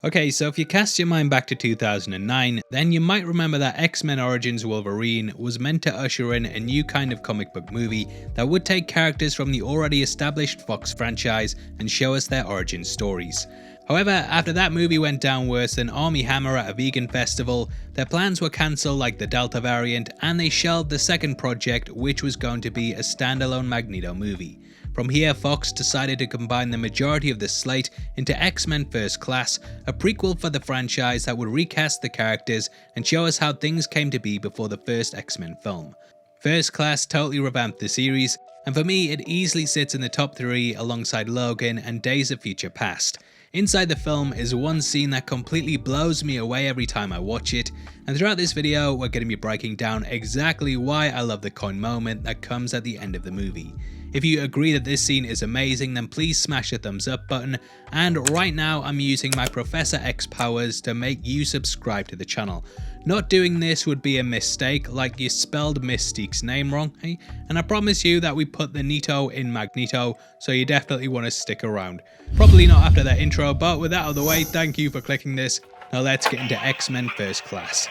Okay, so if you cast your mind back to 2009, then you might remember that X-Men Origins Wolverine was meant to usher in a new kind of comic book movie that would take characters from the already established Fox franchise and show us their origin stories. However, after that movie went down worse than Army Hammer at a vegan festival, their plans were cancelled like the Delta variant, and they shelved the second project, which was going to be a standalone Magneto movie. From here, Fox decided to combine the majority of the slate into X-Men First Class, a prequel for the franchise that would recast the characters and show us how things came to be before the first X-Men film. First Class totally revamped the series, and for me it easily sits in the top 3 alongside Logan and Days of Future Past. Inside the film is one scene that completely blows me away every time I watch it, and throughout this video we're going to be breaking down exactly why I love the coin moment that comes at the end of the movie. If you agree that this scene is amazing, then please smash the thumbs up button, and right now I'm using my Professor X powers to make you subscribe to the channel. Not doing this would be a mistake, like you spelled Mystique's name wrong, eh? And I promise you that we put the Nito in Magneto, so you definitely want to stick around. Probably not after that intro, but with that out of the way, thank you for clicking this. Now let's get into X-Men First Class.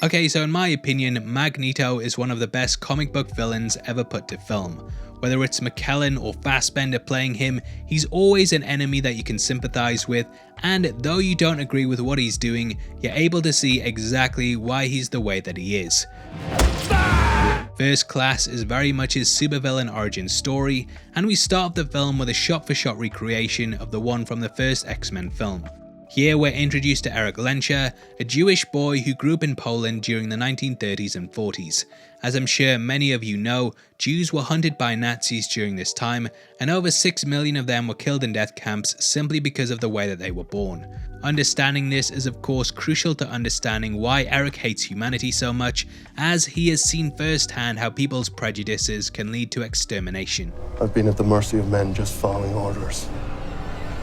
Okay, so in my opinion, Magneto is one of the best comic book villains ever put to film. Whether it's McKellen or Fassbender playing him, he's always an enemy that you can sympathize with, and though you don't agree with what he's doing, you're able to see exactly why he's the way that he is. First Class is very much his supervillain origin story, and we start the film with a shot-for-shot recreation of the one from the first X-Men film. Here we're introduced to Eric Lenscher, a Jewish boy who grew up in Poland during the 1930s and 40s. As I'm sure many of you know, Jews were hunted by Nazis during this time, and over 6 million of them were killed in death camps simply because of the way that they were born. Understanding this is of course crucial to understanding why Eric hates humanity so much, as he has seen firsthand how people's prejudices can lead to extermination. I've been at the mercy of men just following orders.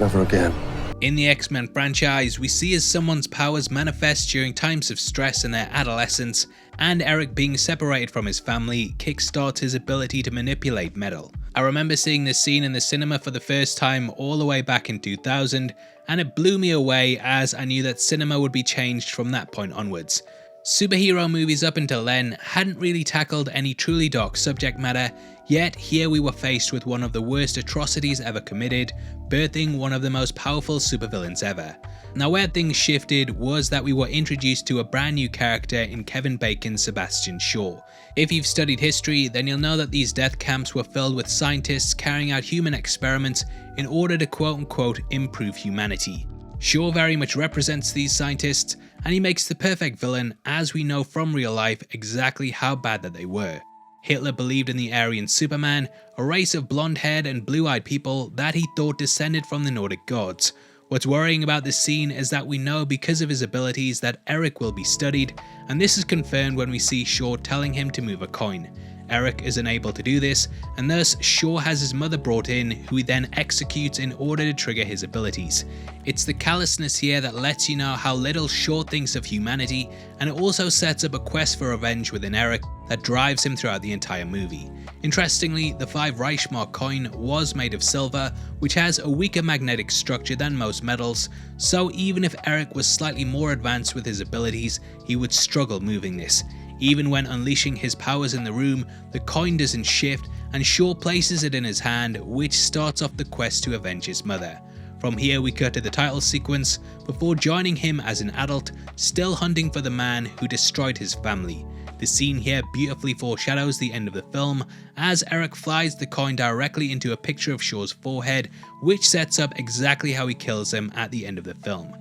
Never again. In the X-Men franchise, we see as someone's powers manifest during times of stress in their adolescence, and Eric being separated from his family kickstarts his ability to manipulate metal. I remember seeing this scene in the cinema for the first time all the way back in 2000, and it blew me away as I knew that cinema would be changed from that point onwards. Superhero movies up until then hadn't really tackled any truly dark subject matter, yet here we were faced with one of the worst atrocities ever committed, birthing one of the most powerful supervillains ever. Now where things shifted was that we were introduced to a brand new character in Kevin Bacon's Sebastian Shaw. If you've studied history, then you'll know that these death camps were filled with scientists carrying out human experiments in order to quote-unquote improve humanity. Shaw very much represents these scientists, and he makes the perfect villain, as we know from real life exactly how bad that they were. Hitler believed in the Aryan Superman, a race of blonde-haired and blue-eyed people that he thought descended from the Nordic gods. What's worrying about this scene is that we know because of his abilities that Eric will be studied, and this is confirmed when we see Shaw telling him to move a coin. Eric is unable to do this, and thus Shaw has his mother brought in, who he then executes in order to trigger his abilities. It's the callousness here that lets you know how little Shaw thinks of humanity, and it also sets up a quest for revenge within Eric that drives him throughout the entire movie. Interestingly, the 5 Reichsmark coin was made of silver, which has a weaker magnetic structure than most metals, so even if Eric was slightly more advanced with his abilities, he would struggle moving this. Even when unleashing his powers in the room, the coin doesn't shift, and Shaw places it in his hand, which starts off the quest to avenge his mother. From here we cut to the title sequence, before joining him as an adult, still hunting for the man who destroyed his family. The scene here beautifully foreshadows the end of the film, as Eric flies the coin directly into a picture of Shaw's forehead, which sets up exactly how he kills him at the end of the film.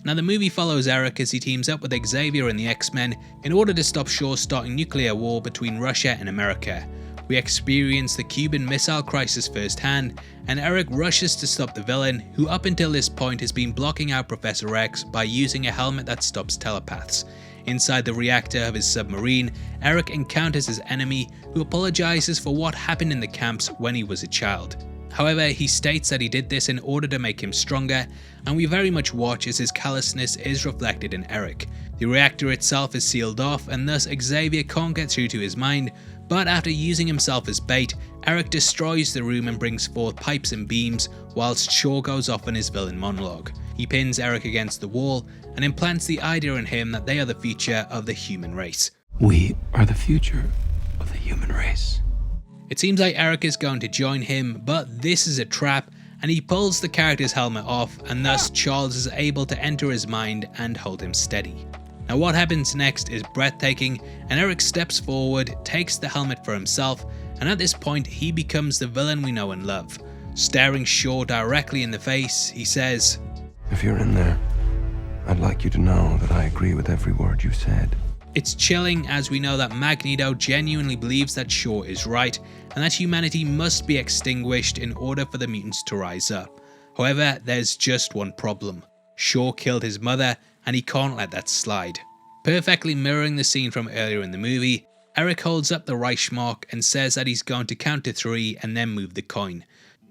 Now the movie follows Eric as he teams up with Xavier and the X-Men in order to stop Shaw starting nuclear war between Russia and America. We experience the Cuban Missile Crisis firsthand, and Eric rushes to stop the villain, who up until this point has been blocking out Professor X by using a helmet that stops telepaths. Inside the reactor of his submarine, Eric encounters his enemy, who apologizes for what happened in the camps when he was a child. However, he states that he did this in order to make him stronger, and we very much watch as his callousness is reflected in Eric. The reactor itself is sealed off, and thus Xavier can't get through to his mind, but after using himself as bait, Eric destroys the room and brings forth pipes and beams, whilst Shaw goes off on his villain monologue. He pins Eric against the wall and implants the idea in him that they are the future of the human race. We are the future of the human race. It seems like Eric is going to join him, but this is a trap, and he pulls the character's helmet off, and thus Charles is able to enter his mind and hold him steady. Now what happens next is breathtaking, and Eric steps forward, takes the helmet for himself, and at this point he becomes the villain we know and love. Staring Shaw directly in the face, he says, If you're in there, I'd like you to know that I agree with every word you said. It's chilling, as we know that Magneto genuinely believes that Shaw is right, and that humanity must be extinguished in order for the mutants to rise up. However, there's just one problem. Shaw killed his mother, and he can't let that slide. Perfectly mirroring the scene from earlier in the movie, Eric holds up the Reichsmark and says that he's going to count to 3 and then move the coin.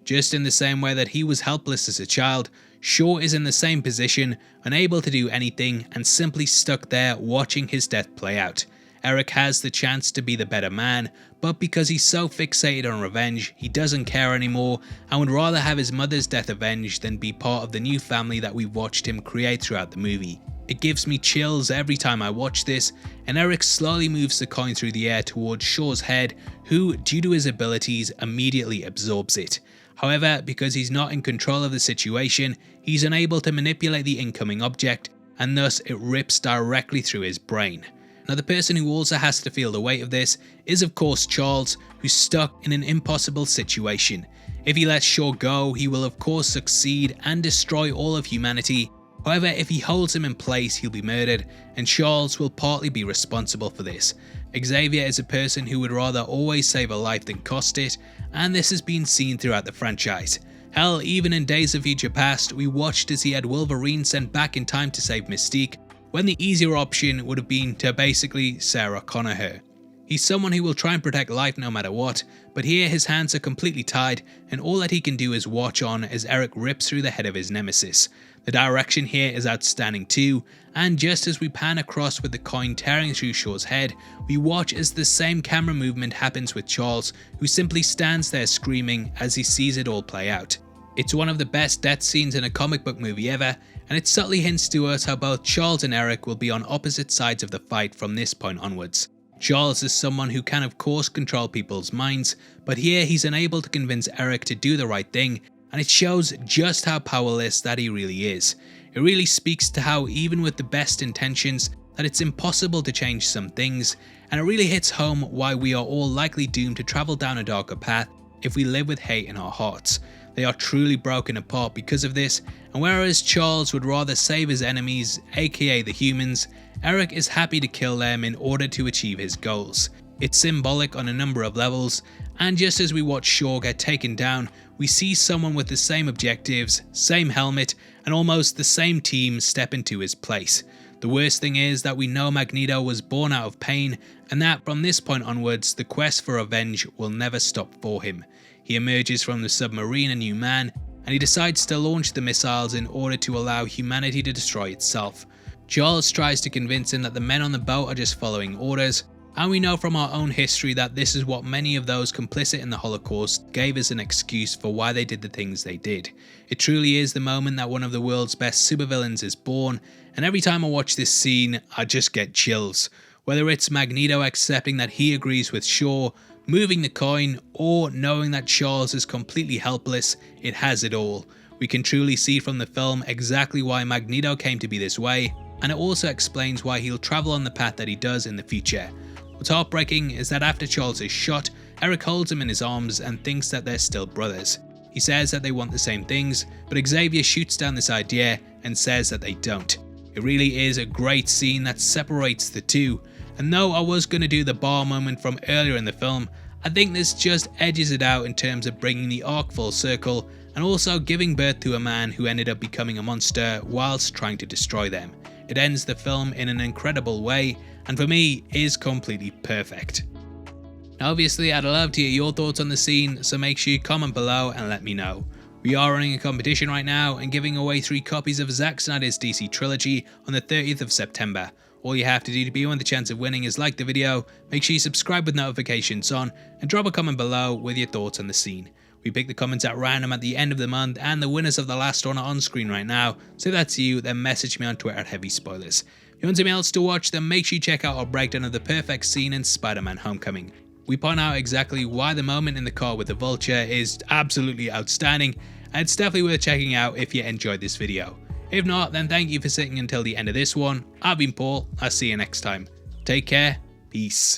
Just in the same way that he was helpless as a child, Shaw is in the same position, unable to do anything and simply stuck there watching his death play out. Eric has the chance to be the better man, but because he's so fixated on revenge, he doesn't care anymore and would rather have his mother's death avenged than be part of the new family that we've watched him create throughout the movie. It gives me chills every time I watch this, and Eric slowly moves the coin through the air towards Shaw's head, who, due to his abilities, immediately absorbs it. However, because he's not in control of the situation, he's unable to manipulate the incoming object, and thus it rips directly through his brain. Now the person who also has to feel the weight of this is of course Charles, who's stuck in an impossible situation. If he lets Shaw go, he will of course succeed and destroy all of humanity. However, if he holds him in place, he'll be murdered, and Charles will partly be responsible for this. Xavier is a person who would rather always save a life than cost it, and this has been seen throughout the franchise. Hell, even in Days of Future Past, we watched as he had Wolverine sent back in time to save Mystique, when the easier option would have been to basically Sarah Connor her. He's someone who will try and protect life no matter what, but here his hands are completely tied, and all that he can do is watch on as Eric rips through the head of his nemesis. The direction here is outstanding too, and just as we pan across with the coin tearing through Shaw's head, we watch as the same camera movement happens with Charles, who simply stands there screaming as he sees it all play out. It's one of the best death scenes in a comic book movie ever, and it subtly hints to us how both Charles and Eric will be on opposite sides of the fight from this point onwards. Charles is someone who can of course control people's minds, but here he's unable to convince Eric to do the right thing, and it shows just how powerless that he really is. It really speaks to how even with the best intentions that it's impossible to change some things, and it really hits home why we are all likely doomed to travel down a darker path if we live with hate in our hearts. They are truly broken apart because of this, and whereas Charles would rather save his enemies, aka the humans, Eric is happy to kill them in order to achieve his goals. It's symbolic on a number of levels, and just as we watch Shaw get taken down, we see someone with the same objectives, same helmet, and almost the same team step into his place. The worst thing is that we know Magneto was born out of pain, and that from this point onwards, the quest for revenge will never stop for him. He emerges from the submarine a new man, and he decides to launch the missiles in order to allow humanity to destroy itself. Charles tries to convince him that the men on the boat are just following orders, and we know from our own history that this is what many of those complicit in the Holocaust gave as an excuse for why they did the things they did. It truly is the moment that one of the world's best supervillains is born, and every time I watch this scene, I just get chills. Whether it's Magneto accepting that he agrees with Shaw, moving the coin, or knowing that Charles is completely helpless, it has it all. We can truly see from the film exactly why Magneto came to be this way, and it also explains why he'll travel on the path that he does in the future. What's heartbreaking is that after Charles is shot, Eric holds him in his arms and thinks that they're still brothers. He says that they want the same things, but Xavier shoots down this idea and says that they don't. It really is a great scene that separates the two, and though I was going to do the bar moment from earlier in the film, I think this just edges it out in terms of bringing the arc full circle and also giving birth to a man who ended up becoming a monster whilst trying to destroy them. It ends the film in an incredible way, and for me is completely perfect. Now obviously I'd love to hear your thoughts on the scene, so make sure you comment below and let me know. We are running a competition right now and giving away 3 copies of Zack Snyder's DC Trilogy on the 30th of September. All you have to do to be on the chance of winning is like the video, make sure you subscribe with notifications on, and drop a comment below with your thoughts on the scene. We pick the comments at random at the end of the month, and the winners of the last one are on screen right now, so if that's you, then message me on Twitter at Heavy Spoilers. If you want something else to watch, then make sure you check out our breakdown of the perfect scene in Spider-Man Homecoming. We point out exactly why the moment in the car with the Vulture is absolutely outstanding, and it's definitely worth checking out if you enjoyed this video. If not, then thank you for sitting until the end of this one. I've been Paul, I'll see you next time. Take care, peace.